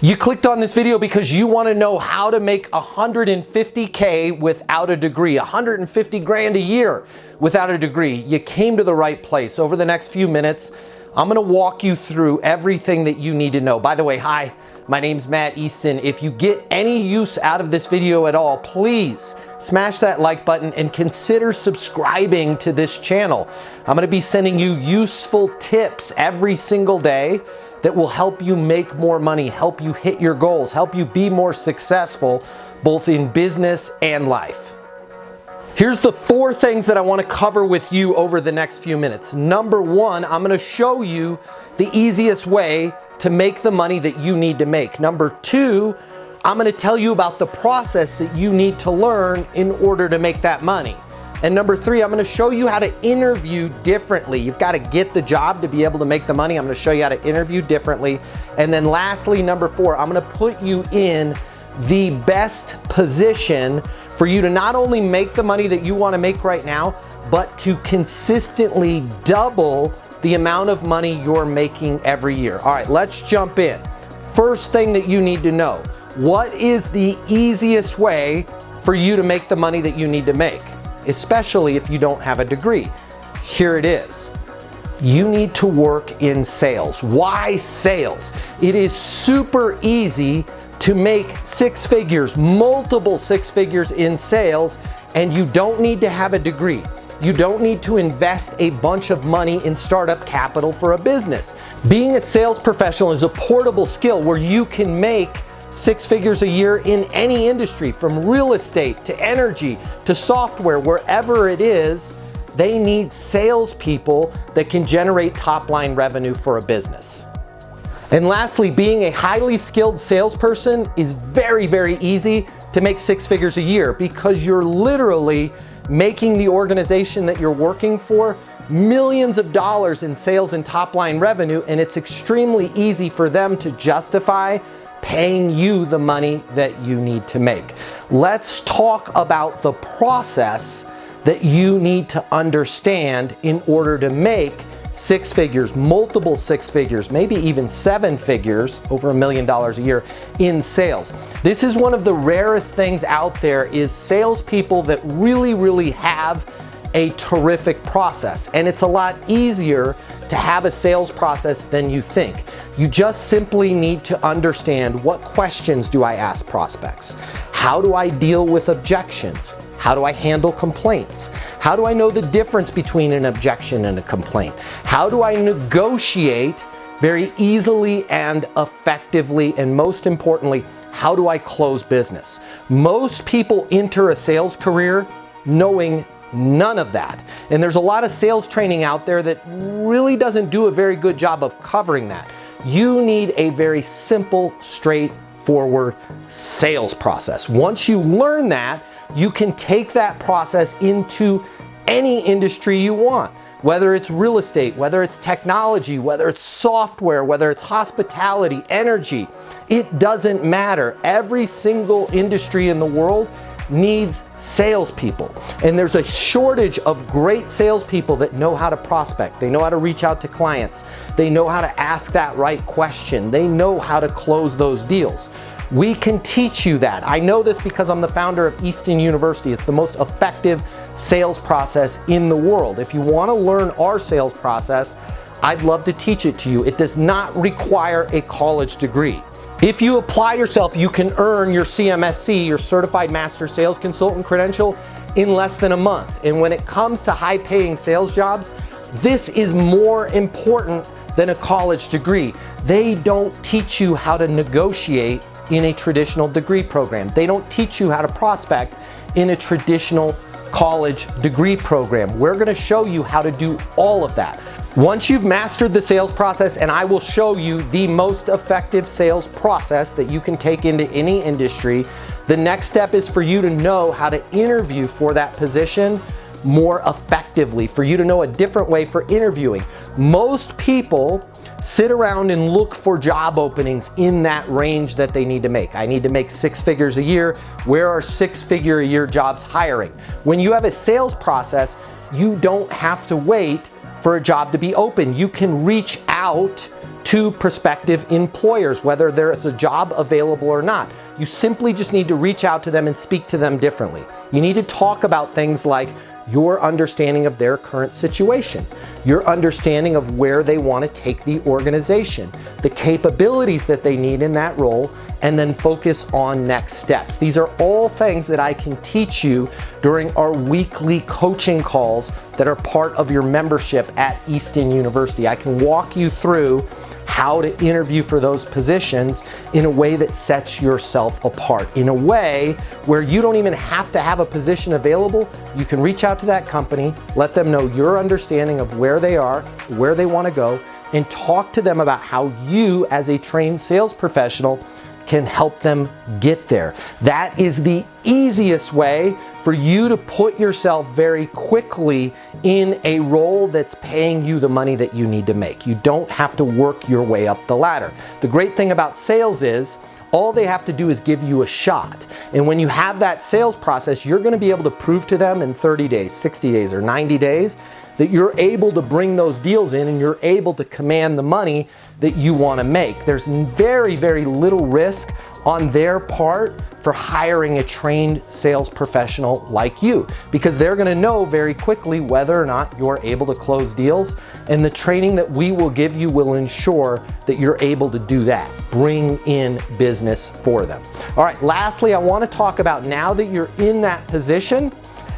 You clicked on this video because you want to know how to make 150K without a degree, 150 grand a year without a degree. You came to the right place. Over the next few minutes, I'm going to walk you through everything that you need to know. By the way, hi, my name's Matt Easton. If you get any use out of this video at all, please smash that like button and consider subscribing to this channel. I'm going to be sending you useful tips every single day that will help you make more money, help you hit your goals, help you be more successful, both in business and life. Here's the 4 things that I want to cover with you over the next few minutes. Number 1, I'm going to show you the easiest way to make the money that you need to make. Number 2, I'm going to tell you about the process that you need to learn in order to make that money. And number 3, I'm going to show you how to interview differently. You've got to get the job to be able to make the money. I'm going to show you how to interview differently. And then lastly, number 4, I'm going to put you in the best position for you to not only make the money that you want to make right now, but to consistently double the amount of money you're making every year. All right, let's jump in. First thing that you need to know, what is the easiest way for you to make the money that you need to make? Especially if you don't have a degree. Here it is. You need to work in sales. Why sales? It is super easy to make 6 figures, multiple 6 figures in sales, and you don't need to have a degree. You don't need to invest a bunch of money in startup capital for a business. Being a sales professional is a portable skill where you can make 6 figures a year in any industry, from real estate to energy to software, wherever it is. They need salespeople that can generate top-line revenue for a business. And lastly, being a highly skilled salesperson is very, very easy to make 6 figures a year because you're literally making the organization that you're working for millions of dollars in sales and top-line revenue, and it's extremely easy for them to justify paying you the money that you need to make. Let's talk about the process that you need to understand in order to make 6 figures, multiple 6 figures, maybe even 7 figures, over $1 million a year in sales. This is one of the rarest things out there, is salespeople that really have a terrific process. And it's a lot easier to have a sales process than you think. You just simply need to understand, what questions do I ask prospects? How do I deal with objections? How do I handle complaints? How do I know the difference between an objection and a complaint? How do I negotiate very easily and effectively? And most importantly, how do I close business? Most people enter a sales career knowing none of that. And there's a lot of sales training out there that really doesn't do a very good job of covering that. You need a very simple, straightforward sales process. Once you learn that, you can take that process into any industry you want. Whether it's real estate, whether it's technology, whether it's software, whether it's hospitality, energy, it doesn't matter. Every single industry in the world needs salespeople. And there's a shortage of great salespeople that know how to prospect. They know how to reach out to clients. They know how to ask that right question. They know how to close those deals. We can teach you that. I know this because I'm the founder of Easton University. It's the most effective sales process in the world. If you want to learn our sales process, I'd love to teach it to you. It does not require a college degree. If you apply yourself, you can earn your CMSC, your Certified Master Sales Consultant credential, in less than a month. And when it comes to high-paying sales jobs, this is more important than a college degree. They don't teach you how to negotiate in a traditional degree program. They don't teach you how to prospect in a traditional college degree program. We're going to show you how to do all of that. Once you've mastered the sales process, and I will show you the most effective sales process that you can take into any industry, the next step is for you to know how to interview for that position more effectively, for you to know a different way for interviewing. Most people sit around and look for job openings in that range that they need to make. I need to make 6 figures a year. Where are 6 figure a year jobs hiring? When you have a sales process, you don't have to wait for a job to be open. You can reach out to prospective employers, whether there's a job available or not. You simply just need to reach out to them and speak to them differently. You need to talk about things like your understanding of their current situation, your understanding of where they want to take the organization, the capabilities that they need in that role, and then focus on next steps. These are all things that I can teach you during our weekly coaching calls that are part of your membership at Easton University. I can walk you through how to interview for those positions in a way that sets yourself apart, in a way where you don't even have to have a position available. You can reach out to that company, let them know your understanding of where they are, where they want to go, and talk to them about how you, as a trained sales professional, can help them get there. That is the easiest way for you to put yourself very quickly in a role that's paying you the money that you need to make. You don't have to work your way up the ladder. The great thing about sales is all they have to do is give you a shot. And when you have that sales process, you're going to be able to prove to them in 30 days, 60 days, or 90 days that you're able to bring those deals in and you're able to command the money that you want to make. There's very, very little risk on their part for hiring a trained sales professional like you, because they're going to know very quickly whether or not you're able to close deals, and the training that we will give you will ensure that you're able to do that, bring in business for them. All right, lastly, I want to talk about, now that you're in that position,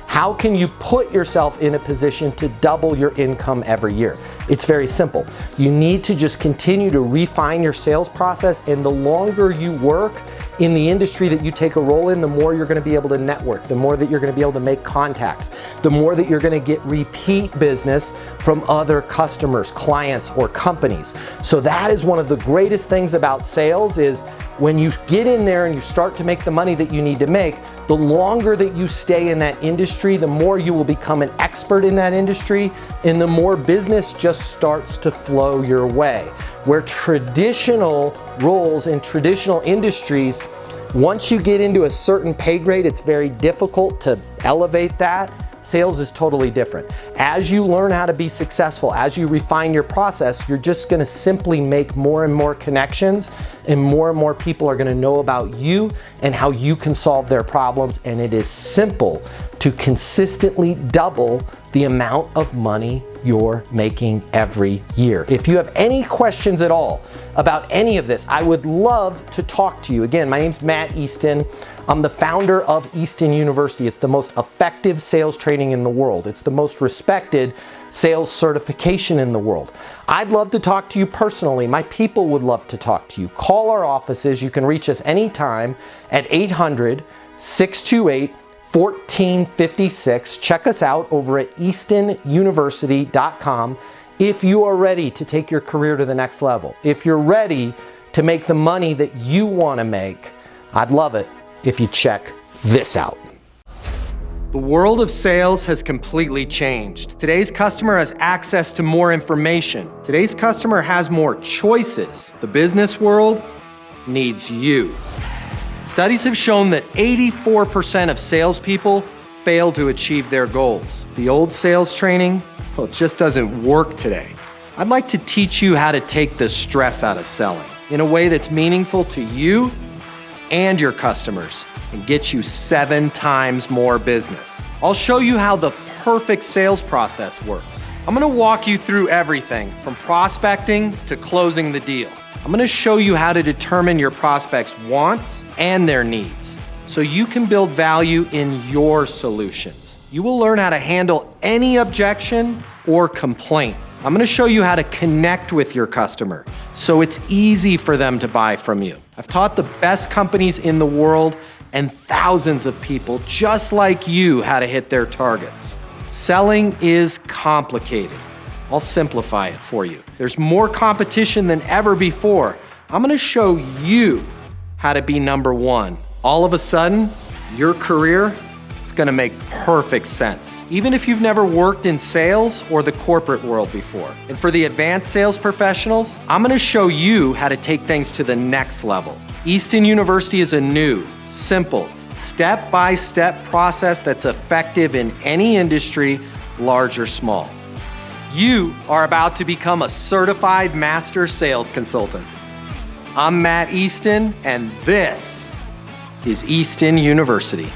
how can you put yourself in a position to double your income every year? It's very simple. You need to just continue to refine your sales process, and the longer you work in the industry that you take a role in, the more you're going to be able to network, the more that you're going to be able to make contacts, the more that you're going to get repeat business from other customers, clients, or companies. So that is one of the greatest things about sales, is when you get in there and you start to make the money that you need to make, the longer that you stay in that industry, the more you will become an expert in that industry, and the more business just starts to flow your way. Where traditional roles in traditional industries, once you get into a certain pay grade, it's very difficult to elevate that. Sales is totally different. As you learn how to be successful, as you refine your process, you're just going to simply make more and more connections, and more people are going to know about you and how you can solve their problems. And it is simple to consistently double the amount of money you're making every year. If you have any questions at all about any of this, I would love to talk to you. Again, my name's Matt Easton. I'm the founder of Easton University. It's the most effective sales training in the world. It's the most respected sales certification in the world. I'd love to talk to you personally. My people would love to talk to you. Call our offices. You can reach us anytime at 800-628-1456. Check us out over at eastonuniversity.com if you are ready to take your career to the next level. If you're ready to make the money that you want to make, I'd love it if you check this out. The world of sales has completely changed. Today's customer has access to more information. Today's customer has more choices. The business world needs you. Studies have shown that 84% of salespeople fail to achieve their goals. The old sales training, well, it just doesn't work today. I'd like to teach you how to take the stress out of selling in a way that's meaningful to you and your customers, and get you 7 times more business. I'll show you how the perfect sales process works. I'm gonna walk you through everything from prospecting to closing the deal. I'm gonna show you how to determine your prospects' wants and their needs, so you can build value in your solutions. You will learn how to handle any objection or complaint. I'm gonna show you how to connect with your customer so it's easy for them to buy from you. I've taught the best companies in the world and thousands of people just like you how to hit their targets. Selling is complicated. I'll simplify it for you. There's more competition than ever before. I'm gonna show you how to be number one. All of a sudden, your career is gonna make perfect sense, even if you've never worked in sales or the corporate world before. And for the advanced sales professionals, I'm gonna show you how to take things to the next level. Easton University is a new, simple, step-by-step process that's effective in any industry, large or small. You are about to become a certified master sales consultant. I'm Matt Easton, and this is Easton University.